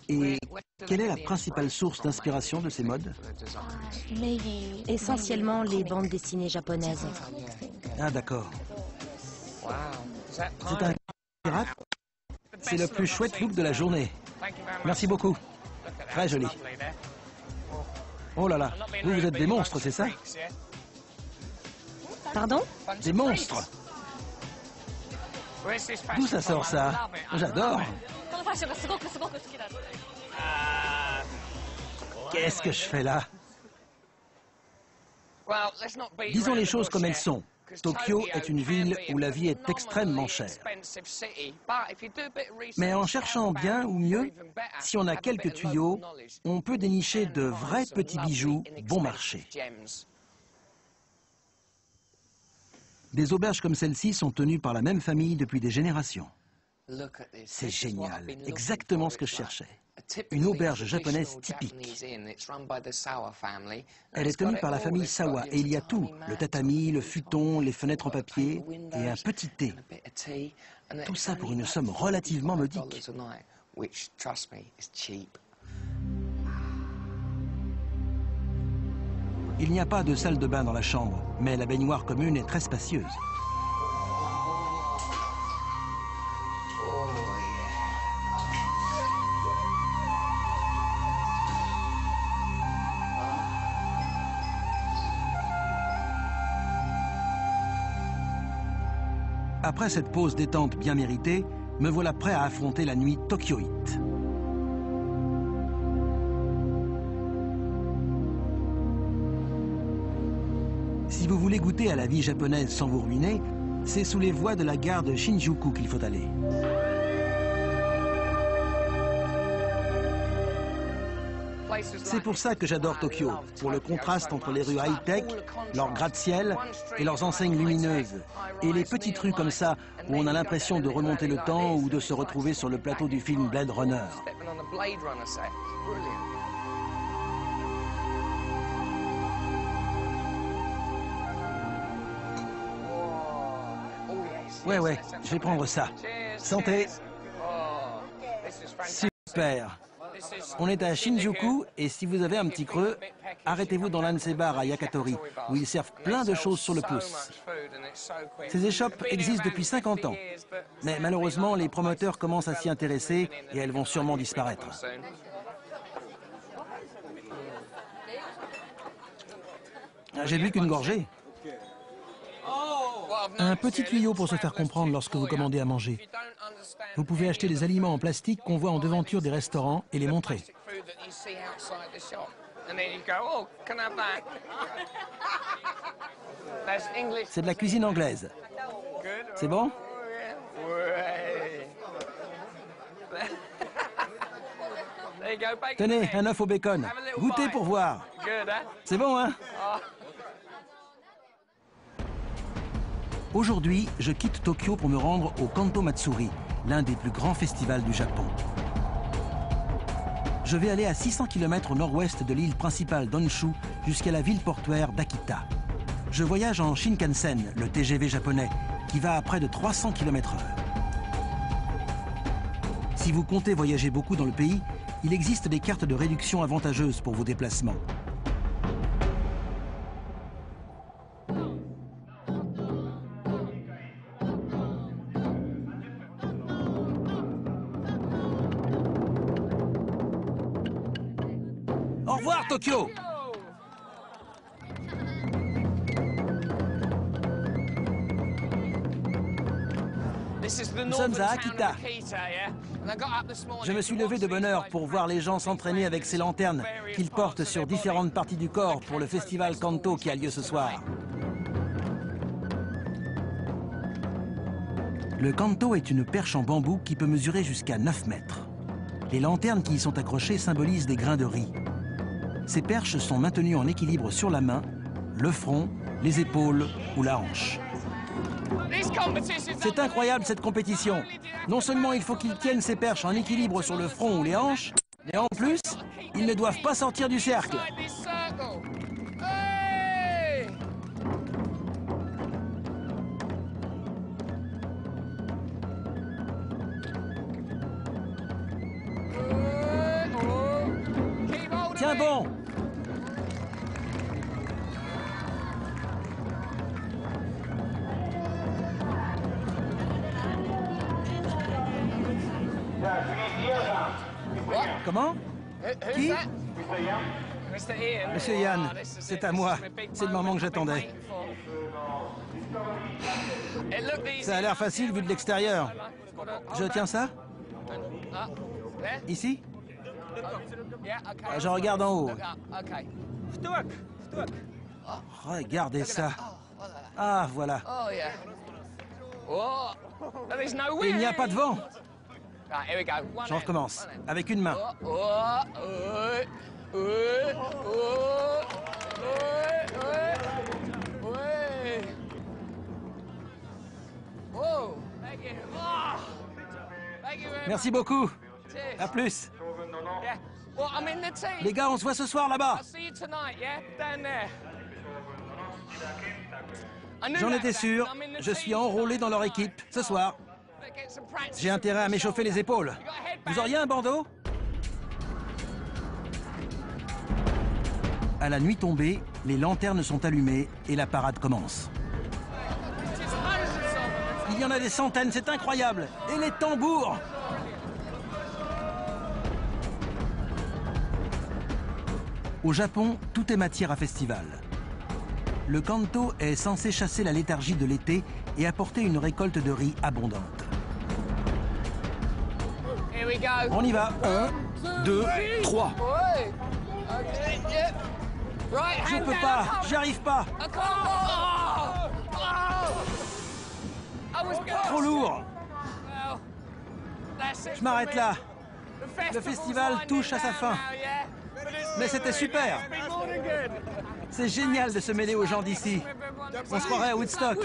Et quelle est la principale source d'inspiration de ces modes? Essentiellement les bandes dessinées japonaises. Ah d'accord. C'est un pirate? C'est le plus chouette look de la journée. Merci beaucoup. Très joli. Oh là là, vous êtes des monstres, c'est ça? Pardon? Des monstres! D'où ça sort ça? J'adore! Qu'est-ce que je fais là? Disons les choses comme elles sont. Tokyo est une ville où la vie est extrêmement chère. Mais en cherchant bien ou mieux, si on a quelques tuyaux, on peut dénicher de vrais petits bijoux bon marché. Des auberges comme celle-ci sont tenues par la même famille depuis des générations. C'est génial, exactement ce que je cherchais. Une auberge japonaise typique. Elle est tenue par la famille Sawa et il y a tout, le tatami, le futon, les fenêtres en papier et un petit thé. Tout ça pour une somme relativement modique. Il n'y a pas de salle de bain dans la chambre, mais la baignoire commune est très spacieuse. Après cette pause détente bien méritée, me voilà prêt à affronter la nuit tokyoïte. Si vous voulez goûter à la vie japonaise sans vous ruiner, c'est sous les voies de la gare de Shinjuku qu'il faut aller. C'est pour ça que j'adore Tokyo, pour le contraste entre les rues high-tech, leurs gratte-ciel et leurs enseignes lumineuses, et les petites rues comme ça où on a l'impression de remonter le temps ou de se retrouver sur le plateau du film Blade Runner. Ouais, je vais prendre ça. Santé. Super. On est à Shinjuku et si vous avez un petit creux, arrêtez-vous dans l'un de ces bars à Yakatori, où ils servent plein de choses sur le pouce. Ces échoppes existent depuis 50 ans, mais malheureusement, les promoteurs commencent à s'y intéresser et elles vont sûrement disparaître. J'ai bu qu'une gorgée. Un petit tuyau pour se faire comprendre lorsque vous commandez à manger. Vous pouvez acheter des aliments en plastique qu'on voit en devanture des restaurants et les montrer. C'est de la cuisine anglaise. C'est bon? Tenez, un œuf au bacon. Goûtez pour voir. C'est bon, hein? Aujourd'hui, je quitte Tokyo pour me rendre au Kanto Matsuri, l'un des plus grands festivals du Japon. Je vais aller à 600 km au nord-ouest de l'île principale d'Honshu jusqu'à la ville portuaire d'Akita. Je voyage en Shinkansen, le TGV japonais, qui va à près de 300 km/h. Si vous comptez voyager beaucoup dans le pays, il existe des cartes de réduction avantageuses pour vos déplacements. Au revoir, Tokyo! Nous sommes à Akita. Je me suis levé de bonne heure pour voir les gens s'entraîner avec ces lanternes qu'ils portent sur différentes parties du corps pour le festival Kanto qui a lieu ce soir. Le Kanto est une perche en bambou qui peut mesurer jusqu'à 9 mètres. Les lanternes qui y sont accrochées symbolisent des grains de riz. Ces perches sont maintenues en équilibre sur la main, le front, les épaules ou la hanche. C'est incroyable cette compétition. Non seulement il faut qu'ils tiennent ces perches en équilibre sur le front ou les hanches, mais en plus, ils ne doivent pas sortir du cercle. Tiens bon! Comment? Qui? Monsieur Yann, c'est à moi. C'est le moment que j'attendais. Ça a l'air facile vu de l'extérieur. Je tiens ça? Ici? Je regarde en haut. Regardez ça. Ah, voilà. Il n'y a pas de vent. J'en recommence, avec une main. Merci beaucoup. À plus. Les gars, on se voit ce soir là-bas. J'en étais sûr. Je suis enrôlé dans leur équipe ce soir. J'ai intérêt à m'échauffer les épaules. Vous auriez un bandeau? À la nuit tombée, les lanternes sont allumées et la parade commence. Il y en a des centaines, c'est incroyable. Et les tambours! Au Japon, tout est matière à festival. Le Kanto est censé chasser la léthargie de l'été et apporter une récolte de riz abondante. On y va. 1, 2, 3. Je peux pas, j'y arrive pas. Trop lourd. Je m'arrête là. Le festival touche à sa fin. Mais c'était super. C'est génial de se mêler aux gens d'ici. On se croirait à Woodstock.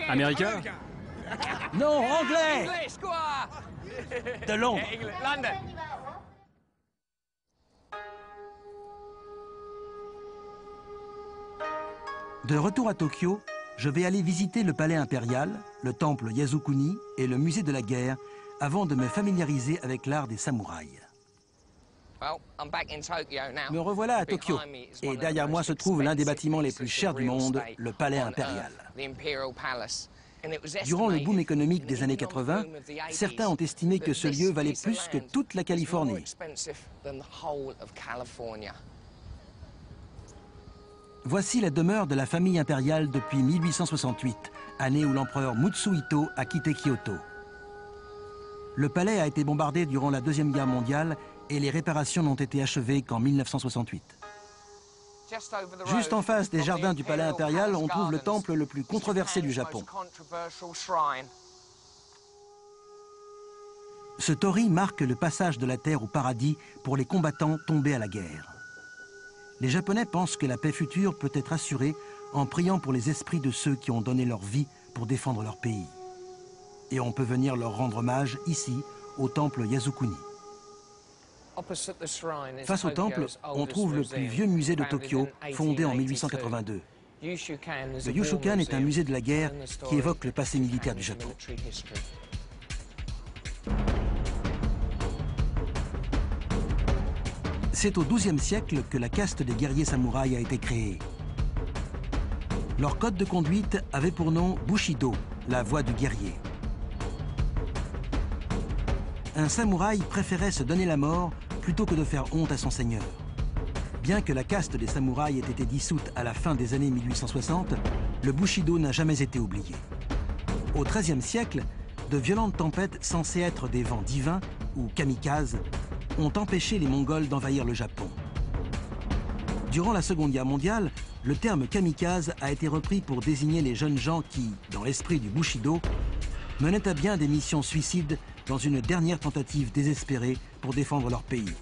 Américain? Non, anglais. De Londres. De retour à Tokyo, je vais aller visiter le palais impérial, le temple Yasukuni et le musée de la guerre avant de me familiariser avec l'art des samouraïs. Me revoilà à Tokyo, et derrière moi se trouve l'un des bâtiments les plus chers du monde, le palais impérial. Durant le boom économique des années 80, certains ont estimé que ce lieu valait plus que toute la Californie. Voici la demeure de la famille impériale depuis 1868, année où l'empereur Mutsuhito a quitté Kyoto. Le palais a été bombardé durant la Deuxième Guerre mondiale et les réparations n'ont été achevées qu'en 1968. Juste en face des jardins du palais impérial, on trouve le temple le plus controversé du Japon. Ce torii marque le passage de la terre au paradis pour les combattants tombés à la guerre. Les Japonais pensent que la paix future peut être assurée en priant pour les esprits de ceux qui ont donné leur vie pour défendre leur pays. Et on peut venir leur rendre hommage ici, au temple Yasukuni. Face au temple, on trouve le plus vieux musée de Tokyo, fondé en 1882. Le Yushukan est un musée de la guerre qui évoque le passé militaire du Japon. C'est au XIIe siècle que la caste des guerriers samouraïs a été créée. Leur code de conduite avait pour nom Bushido, la voie du guerrier. Un samouraï préférait se donner la mort plutôt que de faire honte à son seigneur. Bien que la caste des samouraïs ait été dissoute à la fin des années 1860, le Bushido n'a jamais été oublié. Au XIIIe siècle, de violentes tempêtes censées être des vents divins, ou kamikazes, ont empêché les Mongols d'envahir le Japon. Durant la Seconde Guerre mondiale, le terme kamikaze a été repris pour désigner les jeunes gens qui, dans l'esprit du Bushido, menaient à bien des missions suicides dans une dernière tentative désespérée pour défendre leur pays.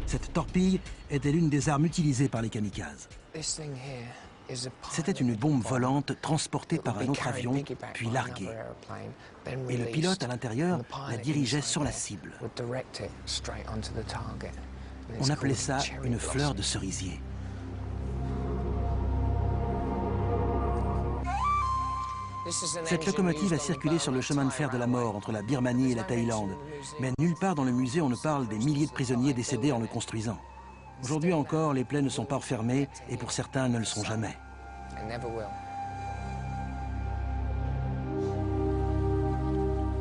Cette torpille était l'une des armes utilisées par les kamikazes. C'était une bombe volante transportée par un autre avion, puis larguée. Et le pilote à l'intérieur la dirigeait sur la cible. On appelait ça une fleur de cerisier. Cette locomotive a circulé sur le chemin de fer de la mort entre la Birmanie et la Thaïlande. Mais nulle part dans le musée on ne parle des milliers de prisonniers décédés en le construisant. Aujourd'hui encore, les plaies ne sont pas refermées et pour certains ne le seront jamais.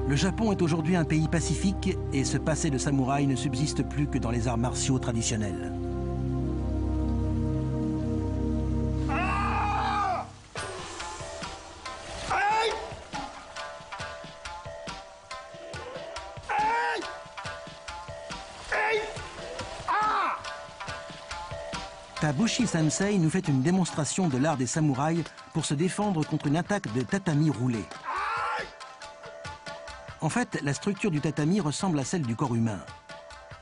Le Japon est aujourd'hui un pays pacifique et ce passé de samouraï ne subsiste plus que dans les arts martiaux traditionnels. Tabushi Sensei nous fait une démonstration de l'art des samouraïs pour se défendre contre une attaque de tatami roulé. En fait, la structure du tatami ressemble à celle du corps humain.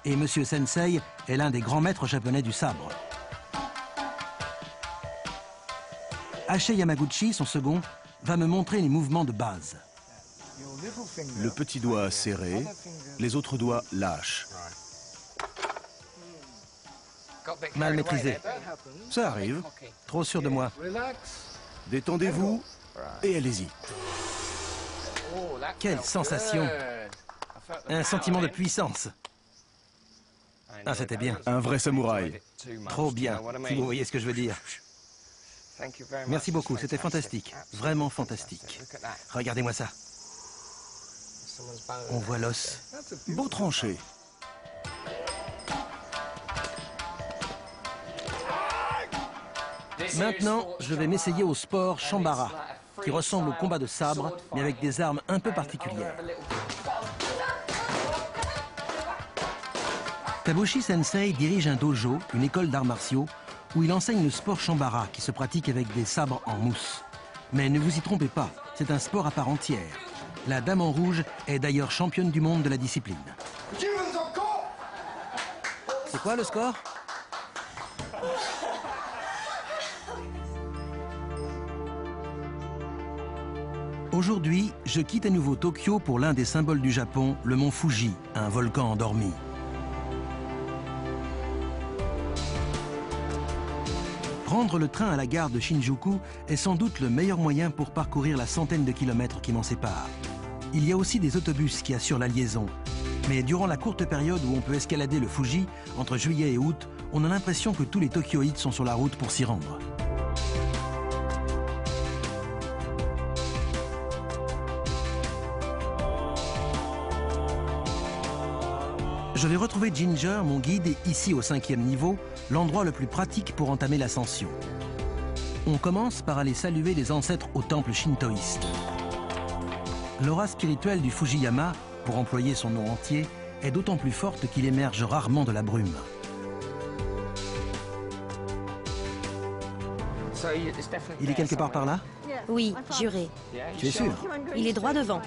Et Monsieur Sensei est l'un des grands maîtres japonais du sabre. Haché Yamaguchi, son second, va me montrer les mouvements de base. Le petit doigt serré, les autres doigts lâches. Mal maîtrisé. Ça arrive. Trop sûr de moi. Détendez-vous et allez-y. Quelle sensation! Un sentiment de puissance. Ah, c'était bien. Un vrai samouraï. Trop bien, si vous voyez ce que je veux dire. Merci beaucoup, c'était fantastique. Vraiment fantastique. Regardez-moi ça. On voit l'os. Beau tranché. Maintenant, je vais m'essayer au sport Shambara, qui ressemble au combat de sabre, mais avec des armes un peu particulières. Tabushi Sensei dirige un dojo, une école d'arts martiaux, où il enseigne le sport Shambara, qui se pratique avec des sabres en mousse. Mais ne vous y trompez pas, c'est un sport à part entière. La Dame en rouge est d'ailleurs championne du monde de la discipline. C'est quoi le score ? Aujourd'hui, je quitte à nouveau Tokyo pour l'un des symboles du Japon, le mont Fuji, un volcan endormi. Prendre le train à la gare de Shinjuku est sans doute le meilleur moyen pour parcourir la centaine de kilomètres qui m'en séparent. Il y a aussi des autobus qui assurent la liaison. Mais durant la courte période où on peut escalader le Fuji, entre juillet et août, on a l'impression que tous les Tokyoïtes sont sur la route pour s'y rendre. Je vais retrouver Ginger, mon guide, ici au 5e niveau, l'endroit le plus pratique pour entamer l'ascension. On commence par aller saluer les ancêtres au temple shintoïste. L'aura spirituelle du Fujiyama, pour employer son nom entier, est d'autant plus forte qu'il émerge rarement de la brume. Il est quelque part par là? Oui, juré. Tu es sûr? Il est droit devant.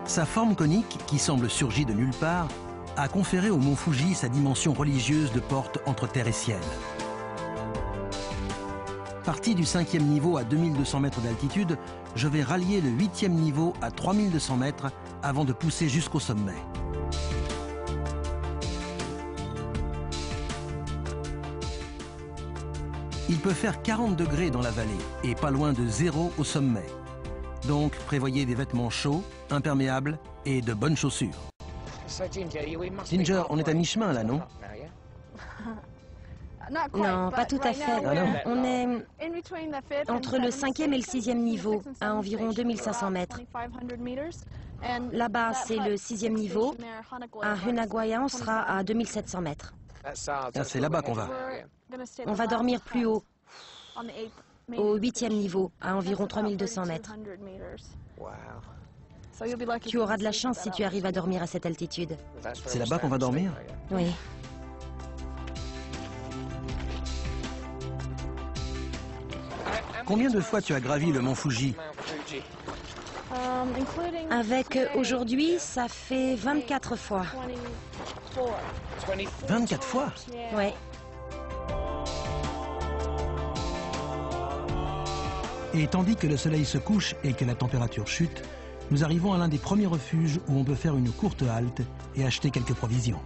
Sa forme conique, qui semble surgie de nulle part, a conféré au mont Fuji sa dimension religieuse de porte entre terre et ciel. Parti du 5e niveau à 2200 mètres d'altitude, je vais rallier le 8e niveau à 3200 mètres avant de pousser jusqu'au sommet. Il peut faire 40 degrés dans la vallée et pas loin de 0 au sommet. Donc, prévoyez des vêtements chauds, imperméables et de bonnes chaussures. Ginger, on est à mi-chemin là, non? Non, pas tout à fait. Ah non. On est entre le 5e et le 6e niveau, à environ 2500 mètres. Là-bas, c'est le 6e niveau. À Hunaguaya, on sera à 2700 mètres. Ah, c'est là-bas qu'on va. On va dormir plus haut, au 8e niveau, à environ 3200 mètres. Tu auras de la chance si tu arrives à dormir à cette altitude. C'est là-bas qu'on va dormir? Oui. Combien de fois tu as gravi le mont Fuji? Avec aujourd'hui, ça fait 24 fois. 24 fois? Oui. Et tandis que le soleil se couche et que la température chute, nous arrivons à l'un des premiers refuges où on peut faire une courte halte et acheter quelques provisions.